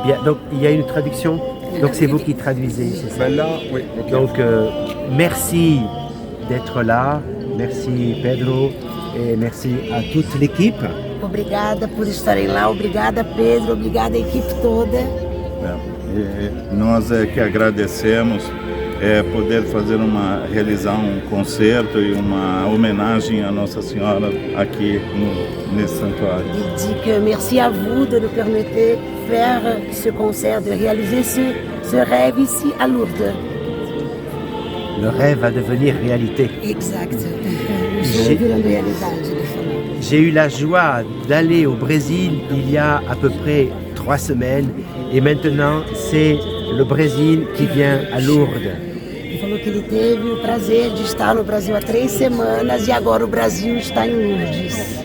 Bien, donc il y a une traduction, donc c'est vous qui traduisez, c'est ça? Ben là, oui, ok. Donc merci d'être là, merci Pedro et merci à toute l'équipe. Obrigada por estarem lá, obrigada Pedro, obrigada a equipe toda. E nós é que agradecemos poder realizar um concerto e uma homenagem à Nossa Senhora aqui nesse santuário. Il dit que merci à vous de nous permettre de faire ce concert, de réaliser ce rêve ici à Lourdes. Le rêve va devenir réalité. Exact. Estou virando realidade, ele falou. J'ai eu la joie d'aller au Brésil il y a à peu près 3 semaines et maintenant c'est le Brésil qui vient à Lourdes. Ele falou que ele teve o prazer de estar no Brasil há 3 semanas e agora o Brasil está em Lourdes.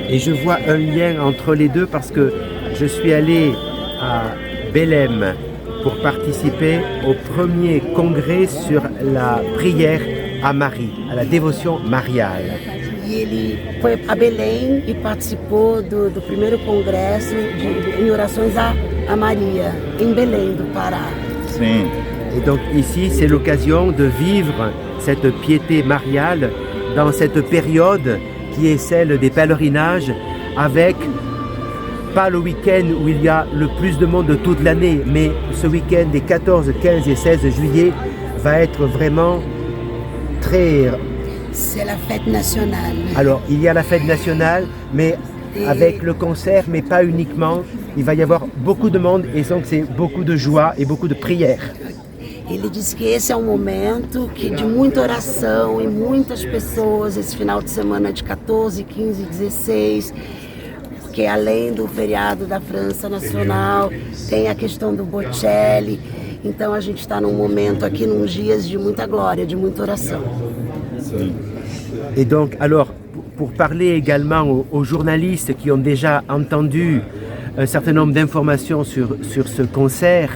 Et je vois un lien entre les deux parce que je suis allé à Belém pour participer au premier congrès sur la prière à Marie, à la dévotion mariale. E ele foi a Belém e participou do primeiro congresso em orações a Maria, em Belém do Pará. Sim. Et donc ici, c'est l'occasion de vivre cette piété mariale dans cette période qui est celle des pèlerinages avec pas le week-end où il y a le plus de monde de toute l'année, mais ce week-end des 14, 15 et 16 juillet va être vraiment très... C'est la fête nationale. Alors, il y a la fête nationale, mais avec le concert, mais pas uniquement. Il va y avoir beaucoup de monde et donc c'est beaucoup de joie et beaucoup de prières. Ele disse que esse é um momento de muita oração e muitas pessoas esse final de semana de 14, 15, 16, porque além do feriado da França Nacional, tem a questão do Bocelli. Então a gente está num momento aqui, nos dias de muita glória, de muita oração. Et donc, alors, pour parler également aux journalistes qui ont déjà entendu un certain nombre d'informations sur ce concert,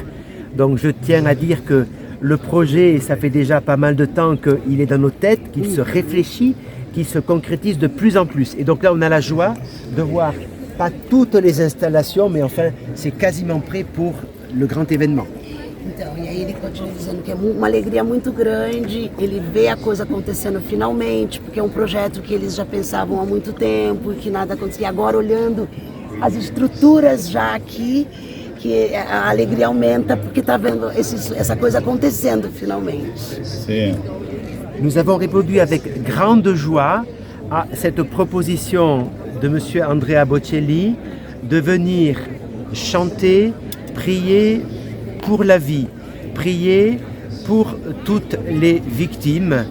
donc je tiens à dire que le projet, ça fait déjà pas mal de temps qu'il est dans nos têtes, qu'il se réfléchit, qu'il se concrétise de plus en plus. Et donc là, on a la joie de voir pas toutes les installations, mais enfin, c'est quasiment prêt pour le grand événement. Então, e aí ele continua dizendo que é uma alegria muito grande, ele vê a coisa acontecendo finalmente, porque é um projeto que eles já pensavam há muito tempo e que nada acontecia. Agora, olhando as estruturas já aqui, que a alegria aumenta porque está vendo essa coisa acontecendo finalmente. Sim. Nous avons répondu avec grande joie à cette proposition de M. Andrea Bocelli de venir chanter, prier pour la vie, prier pour toutes les victimes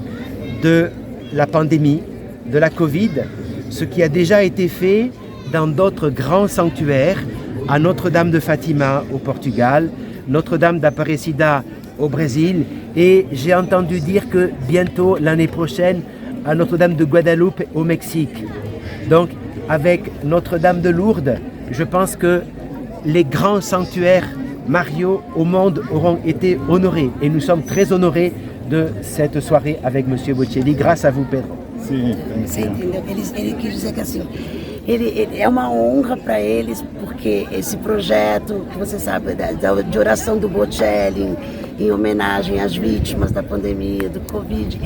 de la pandémie, de la Covid, ce qui a déjà été fait dans d'autres grands sanctuaires, à Notre-Dame de Fatima au Portugal, Notre-Dame d'Aparecida au Brésil, et j'ai entendu dire que bientôt, l'année prochaine, à Notre-Dame de Guadeloupe au Mexique. Donc, avec Notre-Dame de Lourdes, je pense que les grands sanctuaires mariaux au monde auront été honorés. Et nous sommes très honorés de cette soirée avec M. Bocelli, grâce à vous, Pedro. Sim. Você entendeu? Ele quis dizer que assim, ele é uma honra para eles, porque esse projeto, que você sabe, de oração do Bocelli, em homenagem às vítimas da pandemia, do Covid,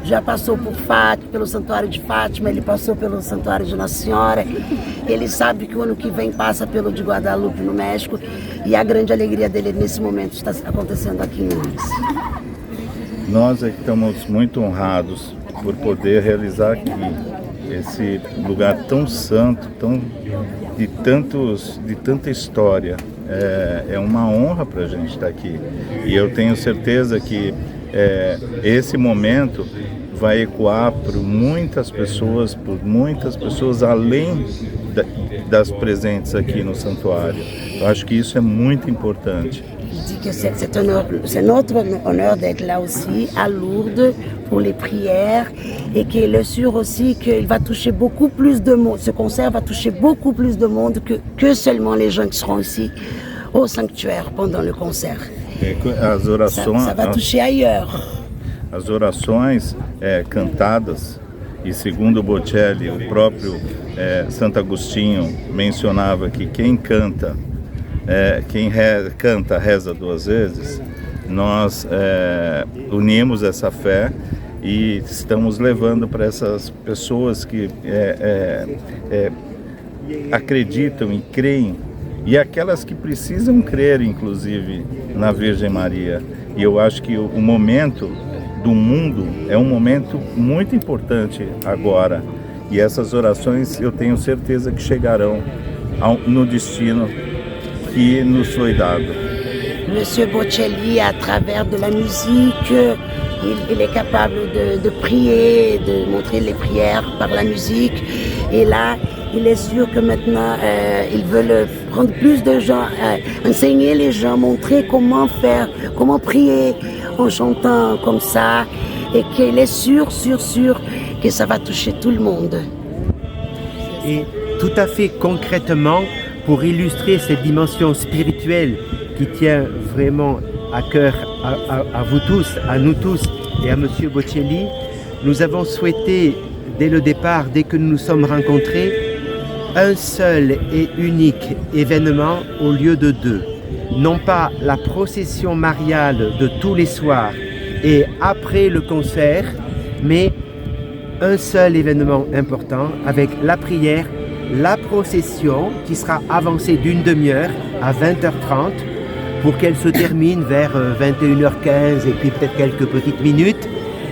já passou pelo Santuário de Fátima, ele passou pelo Santuário de Nossa Senhora, ele sabe que o ano que vem passa pelo de Guadalupe, no México, e a grande alegria dele nesse momento está acontecendo aqui em Lourdes. Nós estamos muito honrados por poder realizar aqui esse lugar tão santo, de tanta história. É uma honra para a gente estar aqui. E eu tenho certeza que esse momento vai ecoar por muitas pessoas além das presentes aqui no santuário. Eu acho que isso é muito importante. Il dit que c'est notre honneur d'être là aussi à Lourdes pour les prières et qu'il est sûr aussi qu'il va toucher beaucoup plus de monde. Ce concert va toucher beaucoup plus de monde que seulement les gens qui seront ici au sanctuaire pendant le concert. As orações, ça va toucher ailleurs. As orações cantadas, e segundo Bocelli, o próprio Santo Agostinho mencionava que quem canta canta reza duas vezes, nós unimos essa fé e estamos levando para essas pessoas que acreditam e creem, e aquelas que precisam crer, inclusive, na Virgem Maria. E eu acho que o momento do mundo é um momento muito importante agora. E essas orações eu tenho certeza que chegarão no destino que nos foi dado. Monsieur Bocelli, à travers de la musique, il est capable de prier, de montrer les prières par la musique. Et là, il est sûr que maintenant, ils veulent prendre plus de gens, enseigner les gens, montrer comment faire, comment prier en chantant comme ça. Et qu'il est sûr que ça va toucher tout le monde. Et tout à fait concrètement, pour illustrer cette dimension spirituelle qui tient vraiment à cœur à vous tous, à nous tous et à Monsieur Bocelli, nous avons souhaité dès le départ, dès que nous nous sommes rencontrés, un seul et unique événement au lieu de deux. Non pas la procession mariale de tous les soirs et après le concert, mais un seul événement important avec la prière, la procession qui sera avancée d'une demi-heure à 20h30 pour qu'elle se termine vers 21h15 et puis peut-être quelques petites minutes,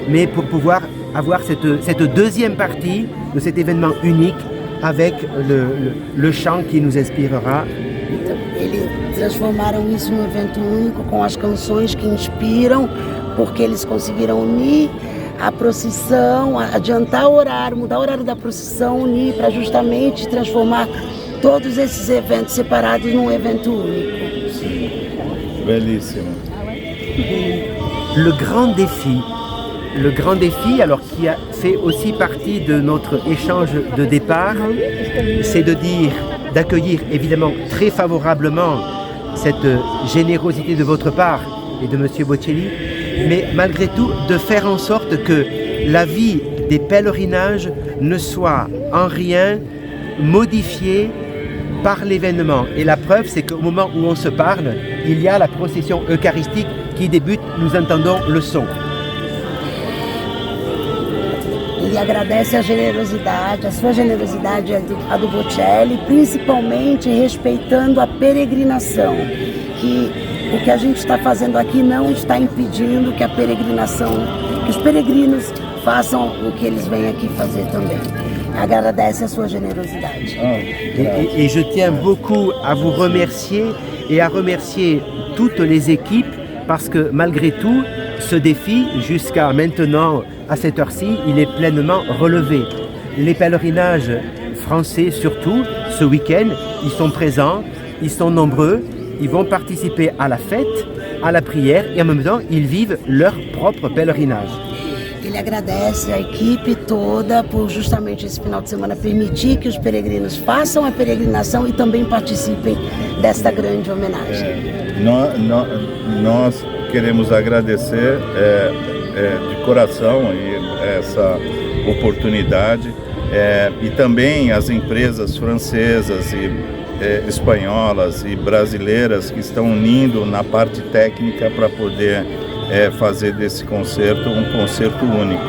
mais pour pouvoir avoir cette deuxième partie de cet événement unique avec le chant qui nous inspirera. Eles transformaram isso num evento único com as canções que inspiram, porque eles conseguiram unir a procissão, adiantar o horário, mudar o horário da procissão, unir para justamente transformar todos esses eventos separados num evento único. Belíssimo. Le grand défi, alors qui a fait aussi partie de notre échange de départ, c'est d'accueillir évidemment très favorablement cette générosité de votre part et de Monsieur Bocelli, mais malgré tout de faire en sorte que la vie des pèlerinages ne soit en rien modifiée par l'événement. Et la preuve, c'est qu'au moment où on se parle, il y a la procession eucharistique qui débute, nous entendons le son. Ele agradece a generosidade, a sua generosidade, a do Bocelli, principalmente respeitando a peregrinação, que o que a gente está fazendo aqui não está impedindo que a peregrinação, que os peregrinos façam o que eles vêm aqui fazer também. Agradece a sua generosidade. Et je tiens beaucoup à vous remercier et à remercier toutes les équipes parce que malgré tout, ce défi, jusqu'à maintenant, à cette heure-ci, il est pleinement relevé. Les pèlerinages français surtout, ce week-end, ils sont présents, ils sont nombreux, ils vont participer à la fête, à la prière et en même temps, ils vivent leur propre pèlerinage. Ele agradece a equipe toda por justamente esse final de semana permitir que os peregrinos façam a peregrinação e também participem desta grande homenagem. Nós queremos agradecer de coração essa oportunidade e também as empresas francesas e espanholas e brasileiras que estão unindo na parte técnica para poder fazer desse concerto um concerto único.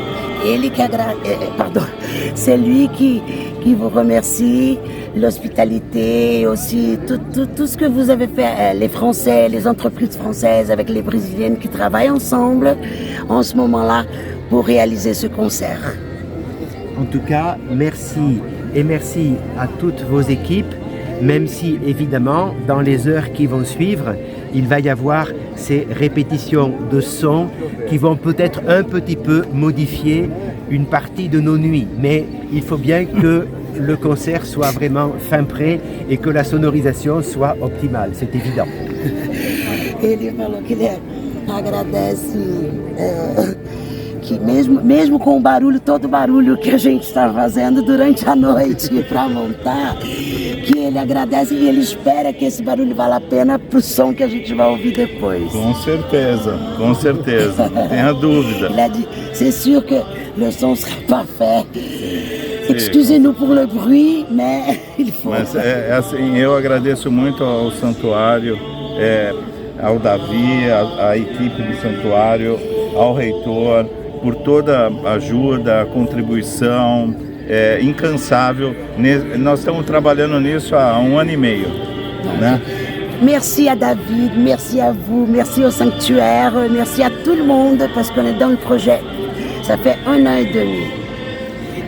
C'est lui qui vous remercie, l'hospitalité, aussi tout ce que vous avez fait, les Français, les entreprises françaises avec les Brésiliennes qui travaillent ensemble en ce moment-là pour réaliser ce concert. En tout cas, merci et merci à toutes vos équipes, même si évidemment dans les heures qui vont suivre, il va y avoir ces répétitions de sons qui vont peut-être un petit peu modifier une partie de nos nuits. Mais il faut bien que le concert soit vraiment fin prêt et que la sonorisation soit optimale, c'est évident. Ele falou que ele agradece que mesmo com o barulho, todo o barulho que a gente está fazendo durante a noite para montar, que ele agradece e ele espera que esse barulho vale a pena para o som que a gente vai ouvir depois. Com certeza, não tenha dúvida. C'est sûr que le son sera parfait. Excusez-nous pour le bruit, mais il faut. Mas assim, eu agradeço muito ao santuário, ao Davi, à equipe do santuário, ao reitor, por toda a ajuda, a contribuição incansável. Nós estamos trabalhando nisso há 1 ano e meio, né? Merci à David, merci à vous, merci au sanctuaire, merci à tout le monde parce qu'on est dans le projet. Ça fait 1 an et demi.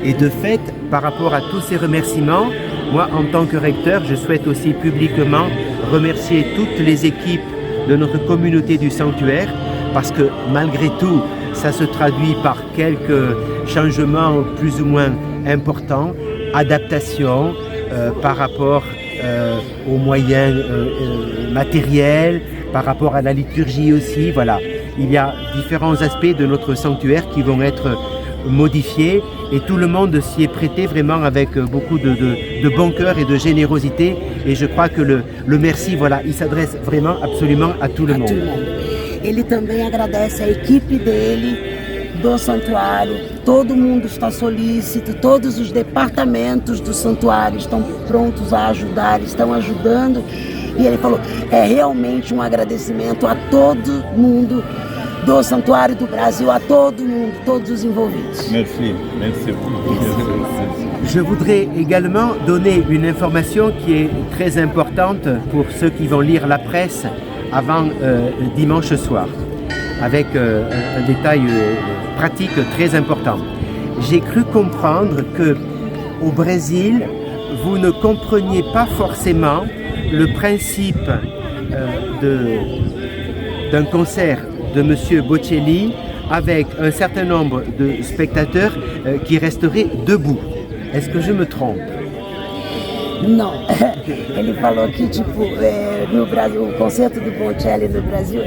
Et de fait, par rapport à tous ces remerciements, moi, en tant que recteur, je souhaite aussi publiquement remercier toutes les équipes de notre communauté du sanctuaire parce que malgré tout, ça se traduit par quelques changements plus ou moins importants, adaptations par rapport aux moyens matériels, par rapport à la liturgie aussi. Voilà, il y a différents aspects de notre sanctuaire qui vont être modifiés et tout le monde s'y est prêté vraiment avec beaucoup de bon cœur et de générosité. Et je crois que le merci, voilà, il s'adresse vraiment absolument à tout le monde. Ele também agradece a equipe dele, do santuário, todo mundo está solícito, todos os departamentos do santuário estão prontos a ajudar, estão ajudando. E ele falou, é realmente um agradecimento a todo mundo do Santuário do Brasil, a todo mundo, todos os envolvidos. Merci, merci. Je voudrais également donner une information qui est très importante pour ceux qui vont lire la presse avant dimanche soir, avec un détail pratique très important. J'ai cru comprendre que au Brésil, vous ne compreniez pas forcément le principe d'un concert de M. Bocelli avec un certain nombre de spectateurs qui resteraient debout. Est-ce que je me trompe? Não, ele falou que tipo, no Brasil, o concerto do Bocelli no Brasil,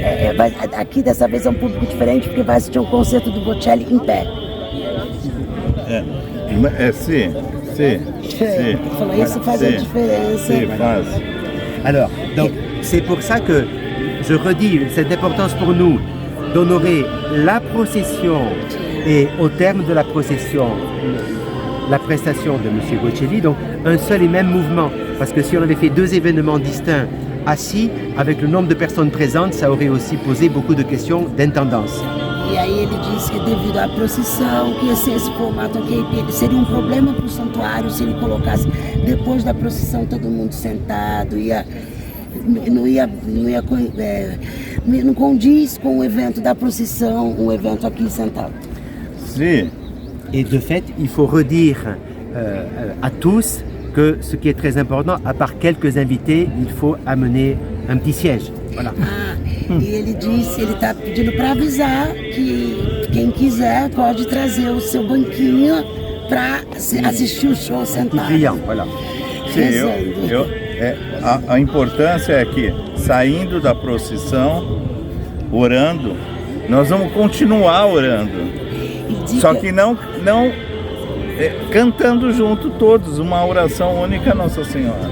aqui dessa vez é um público diferente porque vai assistir um concerto do Bocelli em pé. Sim. Ele falou, isso faz a diferença. Sim, faz. Alors, donc, c'est pour ça que je redis cette importance pour nous d'honorer la procession et au terme de la procession, la prestation de M. Bocelli, donc un seul et même mouvement. Parce que si on avait fait 2 événements distincts assis, avec le nombre de personnes présentes, ça aurait aussi posé beaucoup de questions d'intendance. E aí ele disse que devido à procissão, que ia ser esse formato aqui, seria um problema para o santuário se ele colocasse depois da procissão todo mundo sentado, não condiz com o evento da procissão, um evento aqui sentado. Sim. Et de fait, il faut redire à tous que ce qui est très important, à part quelques invités, il faut amener un petit siège. Voilà. E ele disse, ele está pedindo para avisar que quem quiser pode trazer o seu banquinho para assistir o show sentado. Brillant, voilà. Sim, a importância é que, saindo da procissão, orando, nós vamos continuar orando. Só que não cantando junto todos, uma oração única à Nossa Senhora.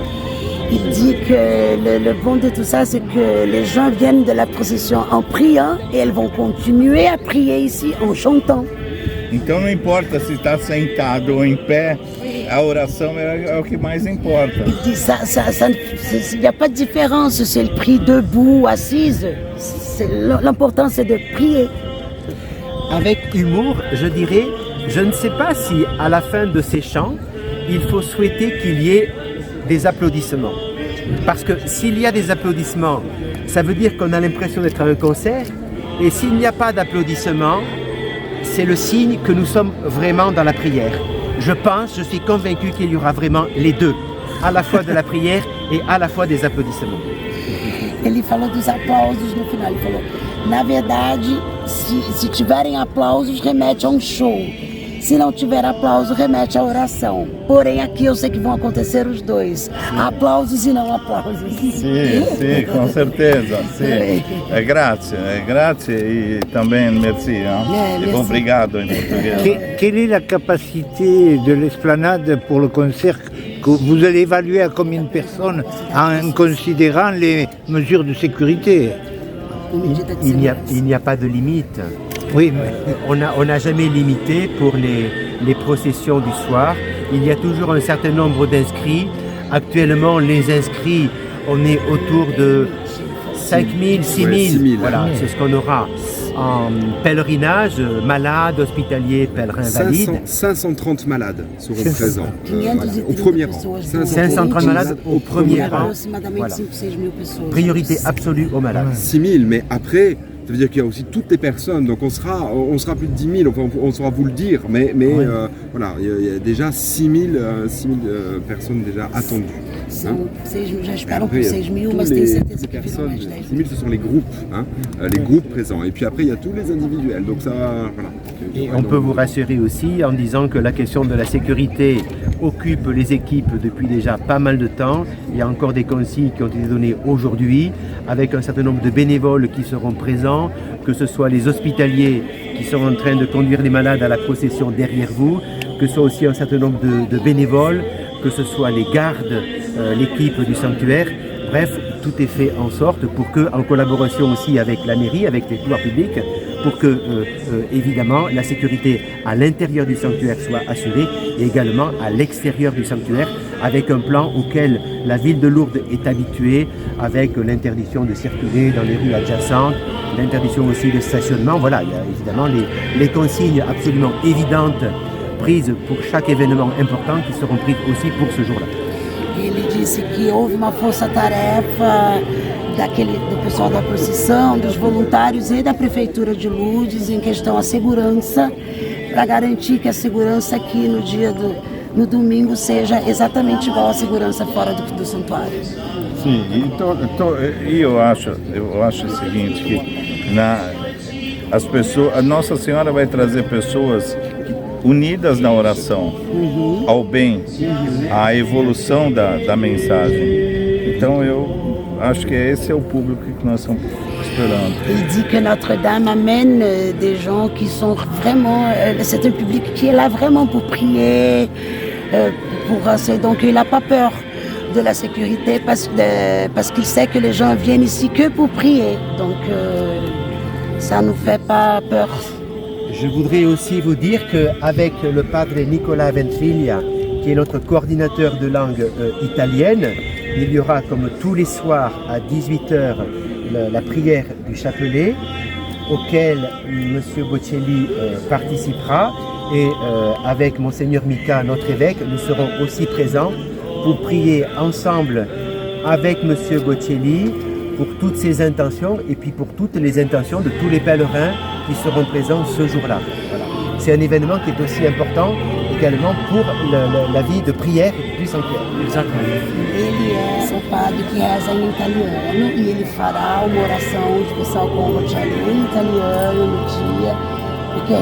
Il dit que le bon de tout ça, c'est que les gens viennent de la procession en priant et elles vont continuer à prier ici en chantant. Então não importa se está sentado ou em pé, a oração é o que mais importa. Il dit il n'y a pas de différence si elle prie debout ou assise. L'important c'est de prier. Avec humour, je dirais, je ne sais pas si à la fin de ces chants, il faut souhaiter qu'il y ait des applaudissements. Parce que s'il y a des applaudissements, ça veut dire qu'on a l'impression d'être à un concert. Et s'il n'y a pas d'applaudissements, c'est le signe que nous sommes vraiment dans la prière. Je suis convaincu qu'il y aura vraiment les deux, à la fois de la prière et à la fois des applaudissements. Ele falou dos aplausos no final, ele falou, na verdade, se tiverem aplausos, remete a um show. Se não tiver aplauso, remete à oração. Porém, aqui eu sei que vão acontecer os dois. Aplausos e não aplausos. Sim, com certeza. Sim. Grazie e também merci. Obrigado em português. Quelle est la capacité de l'esplanade pour le concert que vous allez évaluer à combien de personnes en considérant les mesures de sécurité? Il n'y a pas de limite. Oui, mais... On n'a jamais limité pour les processions du soir. il y a toujours un certain nombre d'inscrits. Actuellement, les inscrits, on est autour de 5 000, 6 000. 6 000. Voilà, c'est ce qu'on aura en pèlerinage, malades, hospitaliers, pèlerins, valides. 530 malades seront présents 530 au premier rang. pessoas. 530 malades au premier rang. Aproximadamente Voilà. 5, 6 mil pessoas. Priorité absolue aux malades. 6 000, mais après, ça veut dire qu'il y a aussi toutes les personnes, donc on sera plus de 10 000, enfin on saura vous le dire, mais Oui. voilà, il y a déjà 6 000 personnes déjà attendues. São 6 mil, já esperam Après, por il y a 6 mil, tous mas tenho les certeza que virão personnes, mais 10 6 000 ce sont les groupes, les groupes présents. Et puis après il y a tous les individuels, donc ça, voilà. Et on peut vous rassurer aussi en disant que la question de la sécurité occupe les équipes depuis déjà pas mal de temps. Il y a encore des consignes qui ont été données aujourd'hui avec un certain nombre de bénévoles qui seront présents, que ce soit les hospitaliers qui sont en train de conduire les malades à la procession derrière vous, que ce soit aussi un certain nombre de bénévoles, que ce soit les gardes, l'équipe du sanctuaire. Bref, tout est fait en sorte pour que, en collaboration aussi avec la mairie, avec les pouvoirs publics, pour que, évidemment, la sécurité à l'intérieur du sanctuaire soit assurée et également à l'extérieur du sanctuaire, avec un plan auquel la ville de Lourdes est habituée, avec l'interdiction de circuler dans les rues adjacentes, l'interdiction aussi de stationnement. Voilà, il y a évidemment les consignes absolument évidentes prises pour chaque événement important qui seront prises aussi pour ce jour-là. Ele disse que houve uma força-tarefa do pessoal da procissão, dos voluntários e da Prefeitura de Lourdes em questão à segurança, para garantir que a segurança aqui no domingo seja exatamente igual à segurança fora do santuário. Sim, então eu acho o seguinte, que as pessoas, a Nossa Senhora vai trazer pessoas unidas na oração, ao bem, à evolução da mensagem. Então eu acho que esse é o público que nós estamos esperando. Il dit que Notre-Dame amène des gens qui sont vraiment... c'est un public qui est là vraiment pour prier, donc il n'a pas peur de la sécurité parce qu'il sait que les gens viennent ici que pour prier. Donc ça ne nous fait pas peur. Je voudrais aussi vous dire qu'avec le padre Nicolas Ventriglia, qui est notre coordinateur de langue italienne, il y aura comme tous les soirs à 18h la prière du chapelet, auquel M. Bocelli participera. Et avec Monseigneur Mika, notre évêque, nous serons aussi présents pour prier ensemble avec M. Bocelli pour toutes ses intentions et puis pour toutes les intentions de tous les pèlerins qui seront présents ce jour-là. Voilà. C'est un événement qui est aussi important également pour la vie de prière du sanctuaire. Ele é o padre que reza em italiano e ele fará uma oração especial com o Bocelli em italiano no dia, porque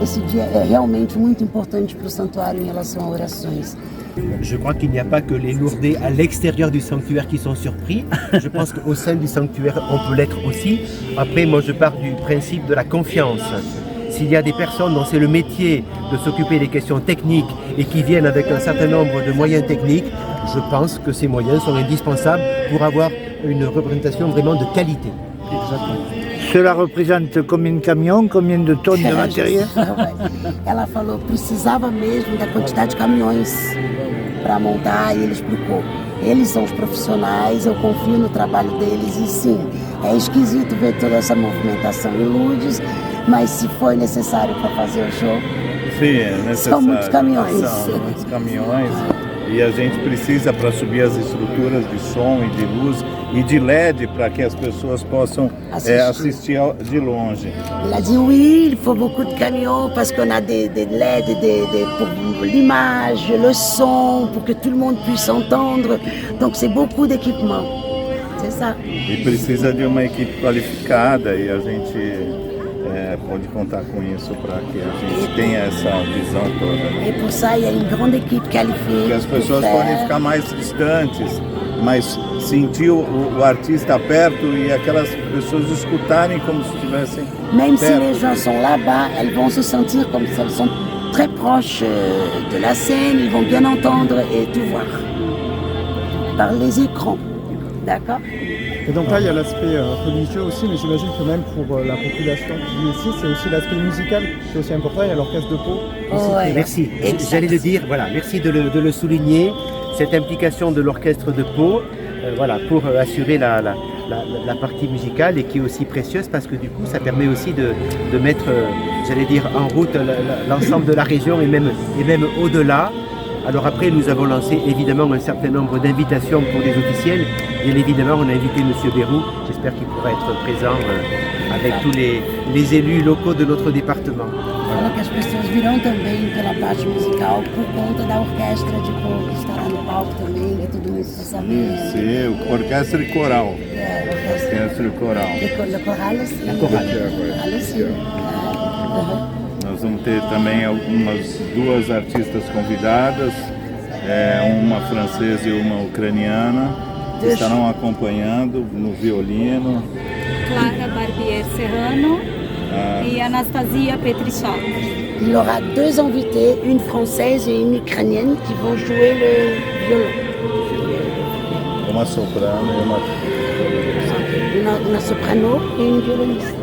esse dia é realmente muito importante para o santuário em relação a orações. Je crois qu'il n'y a pas que les Lourdais à l'extérieur du sanctuaire qui sont surpris. Je pense qu'au sein du sanctuaire, on peut l'être aussi. Après, moi, je pars du principe de la confiance. S'il y a des personnes dont c'est le métier de s'occuper des questions techniques et qui viennent avec un certain nombre de moyens techniques, je pense que ces moyens sont indispensables pour avoir une représentation vraiment de qualité. Exactement. Cela représente combien de camions, combien de tonnes de matériel? Ela falou que precisava mesmo da quantidade de caminhões para montar e ele explicou. Eles são os profissionais, eu confio no trabalho deles e sim, é esquisito ver toda essa movimentação em Lourdes, mas se for necessário para fazer o show, Sim, é necessário. São muitos caminhões. São muitos caminhões. E a gente precisa para subir as estruturas de som e de luz e de LED para que as pessoas possam assistir de longe. Il a dit oui, il faut beaucoup de camions parce qu'on a des LED pour l'image, le son, pour que tout le monde puisse entendre. Donc c'est beaucoup d'équipements. C'est ça. E precisa de uma equipe qualificada e a gente pode contar com isso para que a gente tenha essa visão toda. Et pour ça, il y a une grande équipe qualifiée. Porque as pessoas podem ficar mais distantes, mas sentir o artista perto e aquelas pessoas escutarem como se estivessem Même si perto. les gens sont là-bas, elles vont se sentir comme si elles sont très proches de la scène, ils vont bien entendre et tout voir par les écrans. D'accord? Et donc là, il y a l'aspect religieux aussi, mais j'imagine que même pour la population qui vit ici, c'est aussi l'aspect musical qui est aussi important. Il y a l'orchestre de Pau. Aussi, Ouais. Merci, Exact. j'allais le dire, voilà, merci de le souligner, cette implication de l'orchestre de Pau, voilà, pour assurer la partie musicale et qui est aussi précieuse parce que du coup ça permet aussi de mettre, j'allais dire, en route l'ensemble de la région et même au-delà. Alors après, nous avons lancé évidemment un certain nombre d'invitations pour des officiels. Bien évidemment, on a invité M. Bérou, j'espère qu'il pourra être présent avec tous les élus locaux de notre département. Fala que as pessoas virão também pela parte musical por conta da orquestra de Pau, que está lá no palco também, e tudo isso, você sabia? Sim, orquestra e coral. Orquestra Orquestra e coral. de Corrales, sim. Corrales, sim. Nós vamos ter também algumas duas artistas convidadas, uma francesa e uma ucraniana, que estarão acompanhando no violino. Clara Barbier Serrano et Anastasia Petrichak. Il y aura deux invités, une française et une ukrainienne, qui vont jouer le violon. Uma soprano e uma Une soprano et une violoniste.